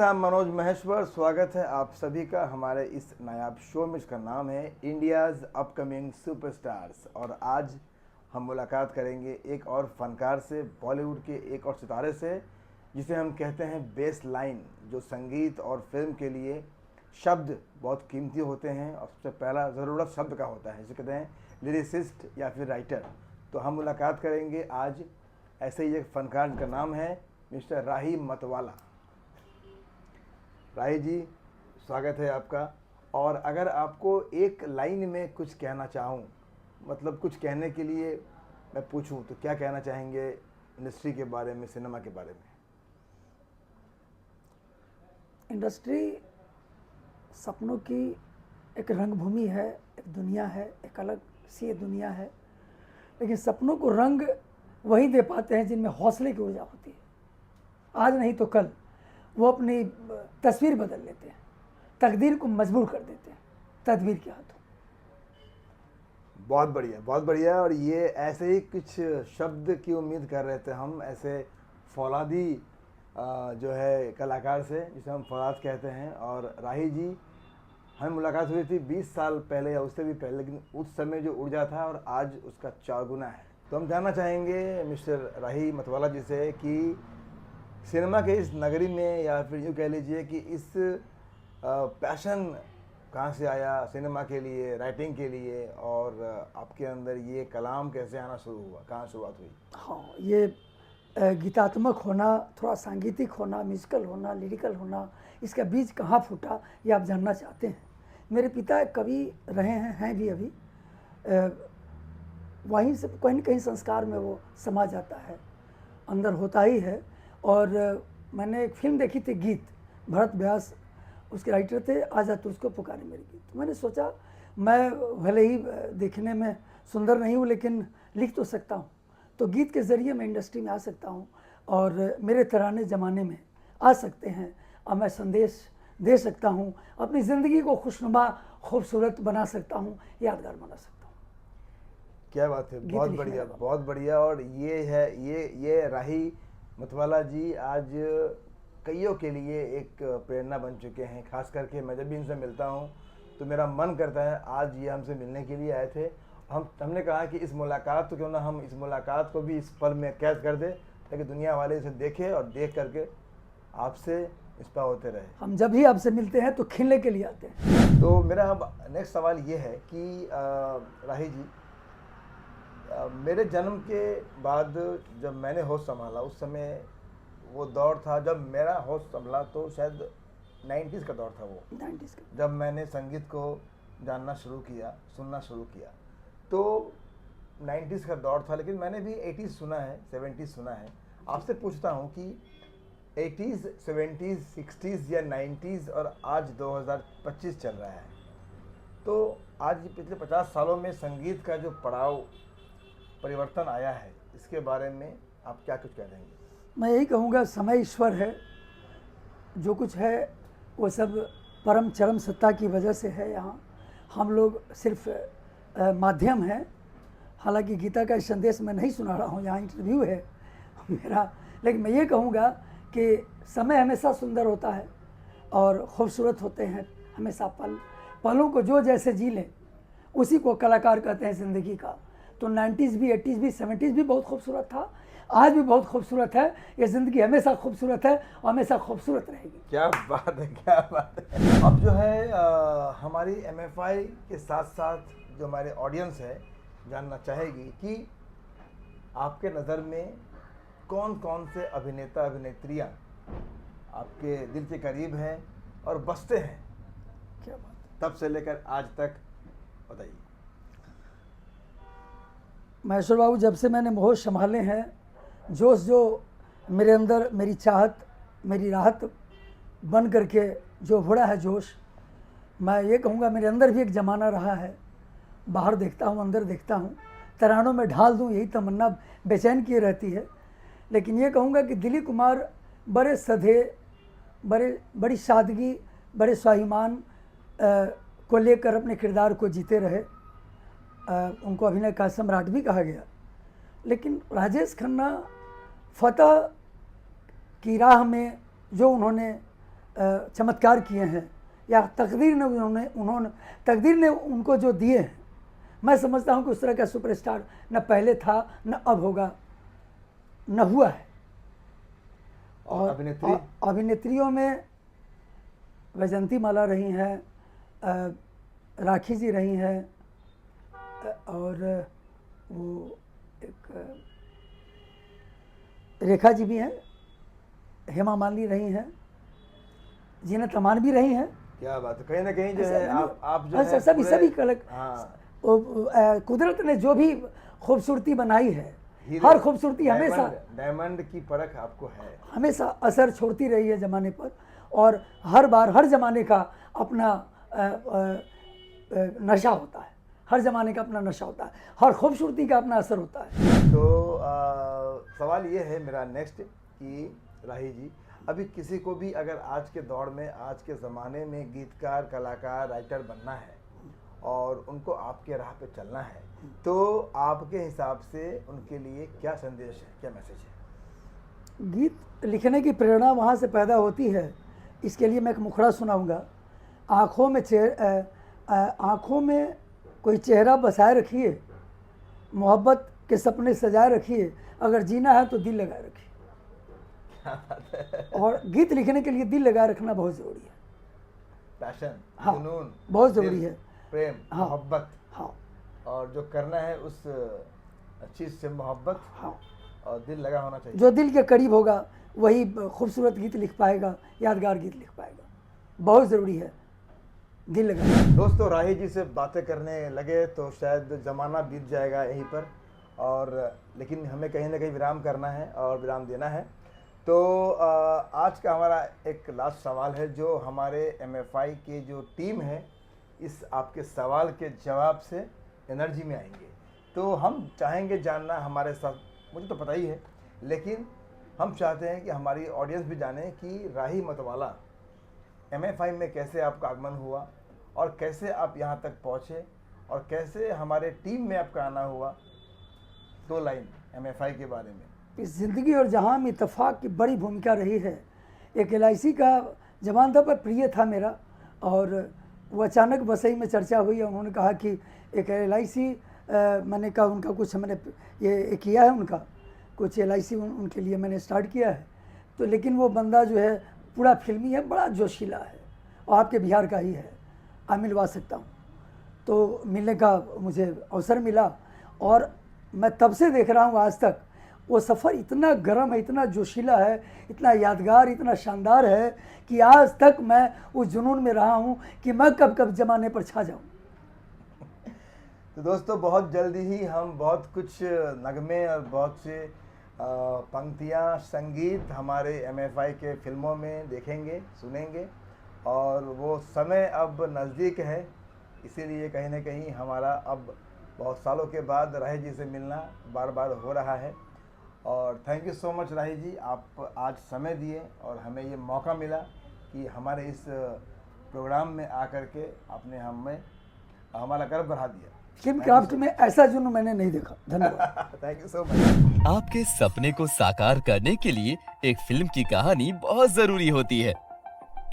साहब मनोज महेश्वर, स्वागत है आप सभी का हमारे इस नायाब शो में, जिसका नाम है इंडियाज़ अपकमिंग सुपरस्टार्स। और आज हम मुलाकात करेंगे एक और फनकार से, बॉलीवुड के एक और सितारे से, जिसे हम कहते हैं बेस लाइन, जो संगीत और फिल्म के लिए शब्द बहुत कीमती होते हैं और सबसे पहला ज़रूरत शब्द का होता है, जिसे कहते हैं लिरिसिस्ट या फिर राइटर। तो हम मुलाकात करेंगे आज ऐसे ही एक फनकार जिनका नाम है मिस्टर राही मतवाला। राही जी, स्वागत है आपका। और अगर आपको एक लाइन में कुछ कहना चाहूँ, मतलब कुछ कहने के लिए मैं पूछूं, तो क्या कहना चाहेंगे इंडस्ट्री के बारे में, सिनेमा के बारे में? इंडस्ट्री सपनों की एक रंगभूमि है, एक दुनिया है, एक अलग सी दुनिया है। लेकिन सपनों को रंग वही दे पाते हैं जिनमें हौसले की ऊर्जा होती है। आज नहीं तो कल वो अपनी तस्वीर बदल लेते हैं, तकदीर को मजबूर कर देते हैं तदबीर के हाथों। बहुत बढ़िया, बहुत बढ़िया। और ये ऐसे ही कुछ शब्द की उम्मीद कर रहे थे हम, ऐसे फौलादी जो है कलाकार से, जिसे हम फौलाद कहते हैं। और राही जी, हमें मुलाकात हुई थी 20 साल पहले या उससे भी पहले, लेकिन उस समय जो ऊर्जा था और आज उसका 4 गुना है। तो हम जानना चाहेंगे मिस्टर राही मतवाला जी से कि सिनेमा के इस नगरी में, या फिर यूँ कह लीजिए कि इस पैशन कहाँ से आया सिनेमा के लिए, राइटिंग के लिए, और आपके अंदर ये कलाम कैसे आना शुरू हुआ, कहाँ शुरुआत हुई? हाँ, ये गीतात्मक होना, थोड़ा सांगीतिक होना, म्यूजिकल होना, लिरिकल होना, इसका बीज कहाँ फूटा ये आप जानना चाहते हैं। मेरे पिता एक कवि रहे हैं भी अभी। वहीं से कहीं न कहीं संस्कार में वो समा जाता है, अंदर होता ही है। और मैंने एक फिल्म देखी थी गीत, भरत व्यास उसके राइटर थे, आजा तुझको पुकारे मेरे गीत। तो मैंने सोचा मैं भले ही देखने में सुंदर नहीं हूँ, लेकिन लिख तो सकता हूँ, तो गीत के ज़रिए मैं इंडस्ट्री में आ सकता हूँ और मेरे तराने ज़माने में आ सकते हैं और मैं संदेश दे सकता हूँ, अपनी ज़िंदगी को खुशनुमा खूबसूरत बना सकता हूँ, यादगार बना सकता हूँ। क्या बात है, बहुत बढ़िया, बहुत बढ़िया। और ये है, ये राही मतवाला जी आज कईयों के लिए एक प्रेरणा बन चुके हैं। खास करके मैं जब भी इनसे मिलता हूँ तो मेरा मन करता है, आज ये हमसे मिलने के लिए आए थे। हमने कहा कि इस मुलाकात तो क्यों ना हम इस मुलाकात को भी इस पल में कैद कर दें, ताकि दुनिया वाले इसे देखें और देख करके आपसे इंस्पायर होते रहे। हम जब भी आपसे मिलते हैं तो खिलने के लिए आते हैं। तो मेरा अब नेक्स्ट सवाल ये है कि राही जी, मेरे जन्म के बाद जब मैंने होश संभाला, उस समय वो दौर था, जब मेरा होश संभला तो शायद 90s का दौर था वो, 90s का, जब मैंने संगीत को जानना शुरू किया, सुनना शुरू किया। तो 90s का दौर था, लेकिन मैंने भी 80s सुना है, 70s सुना है। आपसे पूछता हूँ कि 80s, 70s, 60s या 90s और आज 2025 चल रहा है, तो आज पिछले 50 सालों में संगीत का जो पड़ाव, परिवर्तन आया है, इसके बारे में आप क्या कुछ कह देंगे? मैं यही कहूँगा, समय ईश्वर है, जो कुछ है वो सब परम चरम सत्ता की वजह से है। यहाँ हम लोग सिर्फ माध्यम हैं। हालांकि गीता का संदेश मैं नहीं सुना रहा हूँ, यहाँ इंटरव्यू है मेरा, लेकिन मैं ये कहूँगा कि समय हमेशा सुंदर होता है और ख़ूबसूरत होते हैं हमेशा पलों को जो जैसे जी लें उसी को कलाकार कहते हैं ज़िंदगी का। तो 90s भी, 80s भी, 70s भी बहुत खूबसूरत था, आज भी बहुत खूबसूरत है। ये ज़िंदगी हमेशा खूबसूरत है और हमेशा खूबसूरत रहेगी। क्या बात है, क्या बात है। अब जो है हमारी MFI के साथ साथ जो हमारे ऑडियंस है जानना चाहेगी कि आपके नज़र में कौन कौन से अभिनेता अभिनेत्रियाँ आपके दिल के करीब हैं और बसते हैं, क्या बात है। तब से लेकर आज तक, बताइए। महेश्वर बाबू, जब से मैंने होश संभाले हैं, जोश जो मेरे अंदर, मेरी चाहत, मेरी राहत बन करके जो उभरा है जोश, मैं ये कहूँगा मेरे अंदर भी एक ज़माना रहा है। बाहर देखता हूँ, अंदर देखता हूँ, तरानों में ढाल दूँ, यही तमन्ना बेचैन किए रहती है। लेकिन ये कहूँगा कि दिलीप कुमार बड़े सधे, बड़ी सादगी, बड़े स्वाभिमान को लेकर अपने किरदार को जीते रहे। उनको अभिनय का सम्राट भी कहा गया। लेकिन राजेश खन्ना फतह की राह में जो उन्होंने चमत्कार किए हैं, या तकदीर ने तकदीर ने उनको जो दिए हैं, मैं समझता हूँ कि उस तरह का सुपरस्टार न पहले था न अब होगा, न हुआ है। और अभिनेत्रियों में वैजंती माला रही हैं, राखी जी रही हैं, और वो एक रेखा जी भी हैं, हेमा मालिनी रही हैं, जीनत अमान भी रही हैं। क्या बात है, कहीं ना कहीं जो है आप जो है सभी कुदरत ने जो भी खूबसूरती बनाई है, हर खूबसूरती हमेशा डायमंड की परख आपको है, हमेशा असर छोड़ती रही है ज़माने पर, और हर बार हर ज़माने का अपना नशा होता है, हर ज़माने का अपना नशा होता है, हर खूबसूरती का अपना असर होता है। तो सवाल ये है मेरा नेक्स्ट कि राही जी, अभी किसी को भी अगर आज के दौर में, आज के ज़माने में गीतकार, कलाकार, राइटर बनना है और उनको आपके राह पे चलना है, तो आपके हिसाब से उनके लिए क्या संदेश है, क्या मैसेज है? गीत लिखने की प्रेरणा वहाँ से पैदा होती है। इसके लिए मैं एक मुखड़ा सुनाऊंगा। आँखों में कोई चेहरा बसाए रखिए, मोहब्बत के सपने सजाए रखिए, अगर जीना है तो दिल लगाए रखिए। और गीत लिखने के लिए दिल लगाए रखना बहुत ज़रूरी है। पैशन, हाँ, जुनून बहुत ज़रूरी है। प्रेम, हाँ, मोहब्बत, हाँ, और जो करना है उस चीज़ से मोहब्बत, हाँ, और दिल लगा होना चाहिए। जो दिल के करीब होगा वही खूबसूरत गीत लिख पाएगा, यादगार गीत लिख पाएगा। बहुत ज़रूरी है दिल लगा। दोस्तों, राही जी से बातें करने लगे तो शायद ज़माना बीत जाएगा यहीं पर, और लेकिन हमें कहीं ना कहीं विराम करना है और विराम देना है। तो आज का हमारा एक लास्ट सवाल है, जो हमारे MFI की जो टीम है इस आपके सवाल के जवाब से एनर्जी में आएंगे। तो हम चाहेंगे जानना, हमारे साथ मुझे तो पता ही है, लेकिन हम चाहते हैं कि हमारी ऑडियंस भी जाने कि राही मतवाला MFI में कैसे आपका आगमन हुआ, और कैसे आप यहाँ तक पहुँचे, और कैसे हमारे टीम में आपका आना हुआ। 2 लाइन MFI के बारे में। इस ज़िंदगी और जहाँ में इत्तेफाक की बड़ी भूमिका रही है। एक LIC का जवान था पर प्रिय था मेरा, और वो अचानक वसई में चर्चा हुई और उन्होंने कहा कि एक LIC, मैंने कहा उनका कुछ मैंने ये किया है, उनका कुछ LIC उनके लिए मैंने स्टार्ट किया है। तो लेकिन वो बंदा जो है पूरा फिल्मी है, बड़ा जोशीला है, और आपके बिहार का ही है, आप मिलवा सकता हूँ। तो मिलने का मुझे अवसर मिला, और मैं तब से देख रहा हूँ आज तक वो सफ़र इतना गर्म है, इतना जोशीला है, इतना यादगार, इतना शानदार है कि आज तक मैं उस जुनून में रहा हूँ कि मैं कब कब ज़माने पर छा जाऊँ। तो दोस्तों, बहुत जल्दी ही हम बहुत कुछ नगमे और बहुत से पंक्तियाँ, संगीत हमारे MFI के फिल्मों में देखेंगे, सुनेंगे, और वो समय अब नज़दीक है। इसीलिए कहीं ना कहीं हमारा अब बहुत सालों के बाद राही जी से मिलना बार बार हो रहा है। और थैंक यू सो मच राही जी, आप आज समय दिए और हमें ये मौका मिला कि हमारे इस प्रोग्राम में आकर के आपने हमें हमारा गर्व बढ़ा दिया। फिल्म क्राफ्ट में ऐसा जुनून मैंने नहीं देखा। धन्यवाद। Thank you so much. आपके सपने को साकार करने के लिए एक फिल्म की कहानी बहुत जरूरी होती है।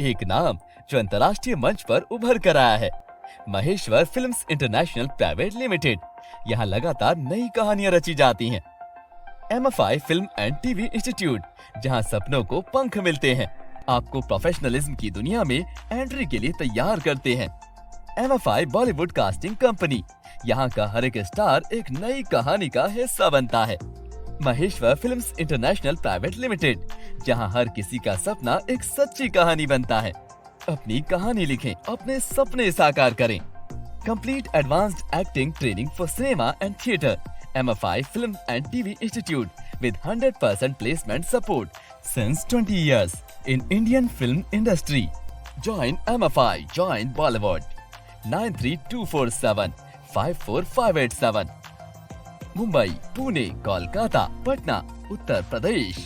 एक नाम जो अंतर्राष्ट्रीय मंच पर उभर कर आया है, Maheshwar films international private limited. यहाँ लगातार नई कहानियां रची जाती हैं। MFI film and TV institute, जहाँ सपनों को पंख मिलते हैं, आपको प्रोफेशनलिज्म की दुनिया में एंट्री के लिए तैयार करते हैं। MFI बॉलीवुड कास्टिंग कंपनी, यहाँ का हर एक स्टार एक नई कहानी का हिस्सा बनता है। Maheshwar films international private limited, जहाँ हर किसी का सपना एक सच्ची कहानी बनता है। अपनी कहानी लिखें, अपने सपने साकार करें। Complete advanced acting training for cinema and theatre. MFI Film and TV Institute with 100% placement support since 20 years in Indian film industry. Join MFI, join Bollywood. 93247 54587. Mumbai, Pune, Kolkata, Patna, Uttar Pradesh.